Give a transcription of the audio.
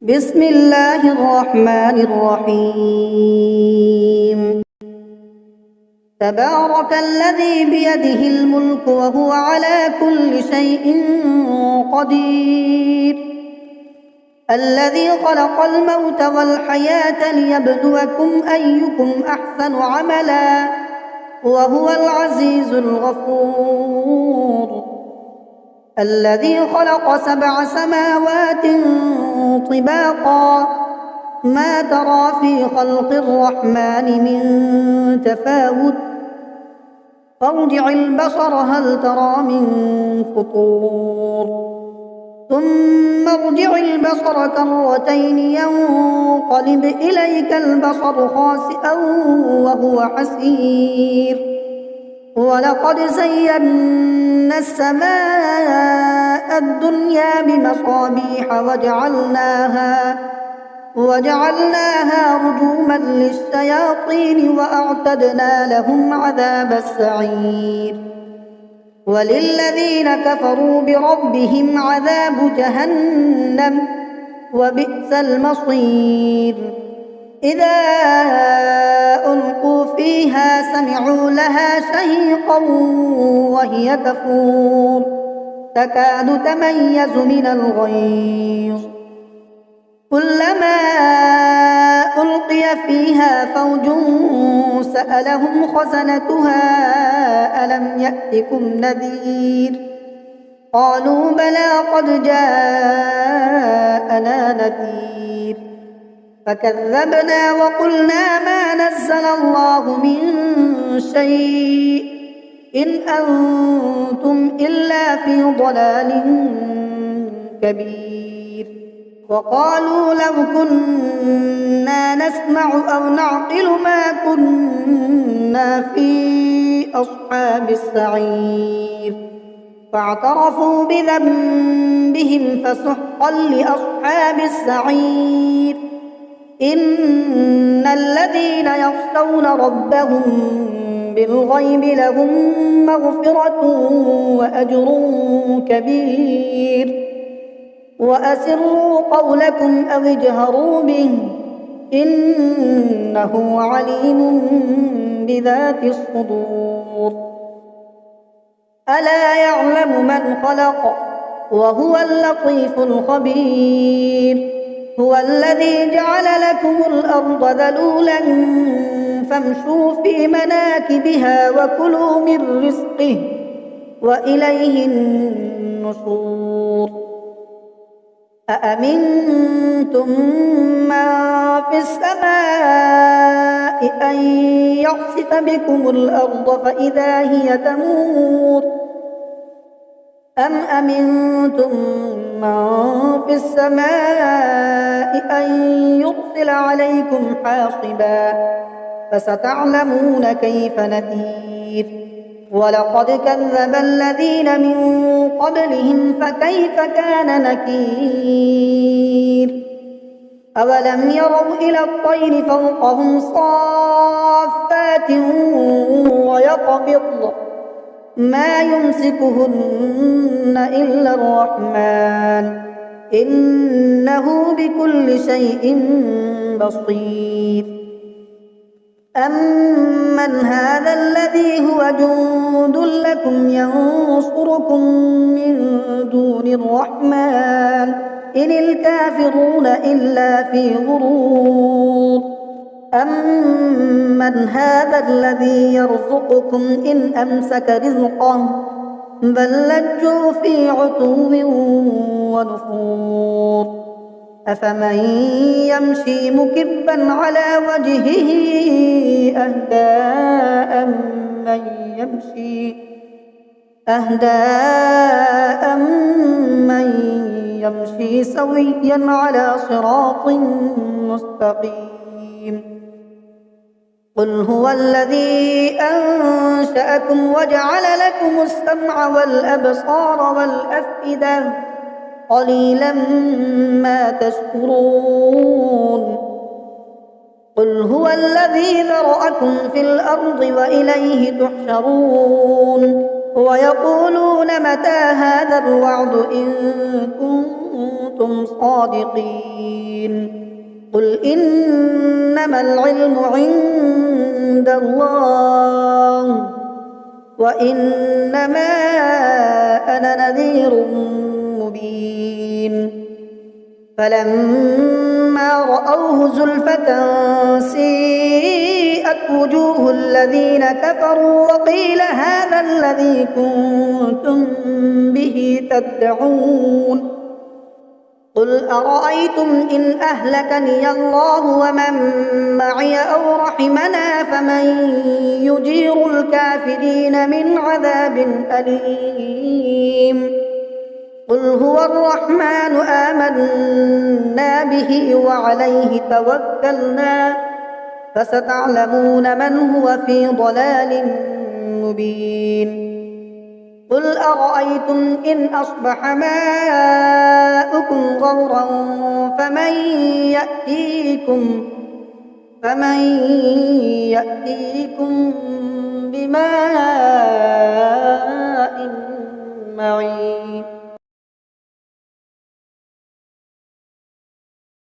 بسم الله الرحمن الرحيم. تبارك الذي بيده الملك وهو على كل شيء قدير، الذي خلق الموت والحياة ليبلوكم أيكم أحسن عملا وهو العزيز الغفور، الذي خلق 7 سماوات طباقا ما ترى في خلق الرحمن من تفاوت، فارجع البصر هل ترى من فطور، ثم ارجع البصر كرتين ينقلب إليك البصر خاسئا وهو حسير، ولقد زينا السماء الدنيا بمصابيح وجعلناها رجوما للشياطين وأعتدنا لهم عذاب السعير، وللذين كفروا بربهم عذاب جهنم وبئس المصير. إذا ألقوا فيها سمعوا لها شهيقا وهي تفور تكاد تميز من الغيظ، كلما ألقي فيها فوج سألهم خزنتها ألم يأتكم نذير، قالوا بلى قد جاءنا نذير، فكذبنا وقلنا ما نزل الله من شيء إن أنتم إلا في ضلال كبير، وقالوا لو كنا نسمع أو نعقل ما كنا في أصحاب السعير، فاعترفوا بذنبهم فسحقا لأصحاب السعير. إن الذين يخشون ربهم بالغيب لهم مغفرة وأجر كبير، وأسروا قولكم أو اجهروا به إنه عليم بذات الصدور. ألا يعلم من خلق وهو اللطيف الخبير، هو الذي جعل لكم الأرض ذلولا فامشوا في مناكبها وكلوا من رزقه وإليه النشور. أأمنتم من في السماء أن يخسف بكم الأرض فإذا هي تمور، أم أمنتم من في السماء أن يرسل عليكم حاصبا، فستعلمون كيف نذير. ولقد كذب الذين من قبلهم فكيف كان نكير. أولم يروا إلى الطير فوقهم صافات ويقبضن ما يمسكهن إلا الرحمن إنه بكل شيء بصير. أمن هذا الذي هو جند لكم ينصركم من دون الرحمن إن الكافرون إلا في غرور. أمن هذا الذي يرزقكم إن أمسك رزقه بل لجوا في عتو ونفور. أفمن يمشي مكبا على وجهه أهدى أمن يمشي سويا على صراط مستقيم. قل هو الذي أنشأكم وجعل لكم السمع والأبصار والأفئدة قليلا ما تشكرون. قل هو الذي ذرأكم في الأرض وإليه تحشرون. ويقولون متى هذا الوعد إن كنتم صادقين قل إنما العلم عند الله وإنما أنا نذير مبين فلما رأوه زلفة سيئت وجوه الذين كفروا وقيل هذا الذي كنتم به تدعون قل أرأيتم إن أهلكني الله ومن معي أو رحمنا فمن يجير الكافرين من عذاب أليم قل هو الرحمن آمنا به وعليه توكلنا فستعلمون من هو في ضلال مبين قل أرأيتم إن أصبح ماؤكم غورا فمن يأتيكم بماء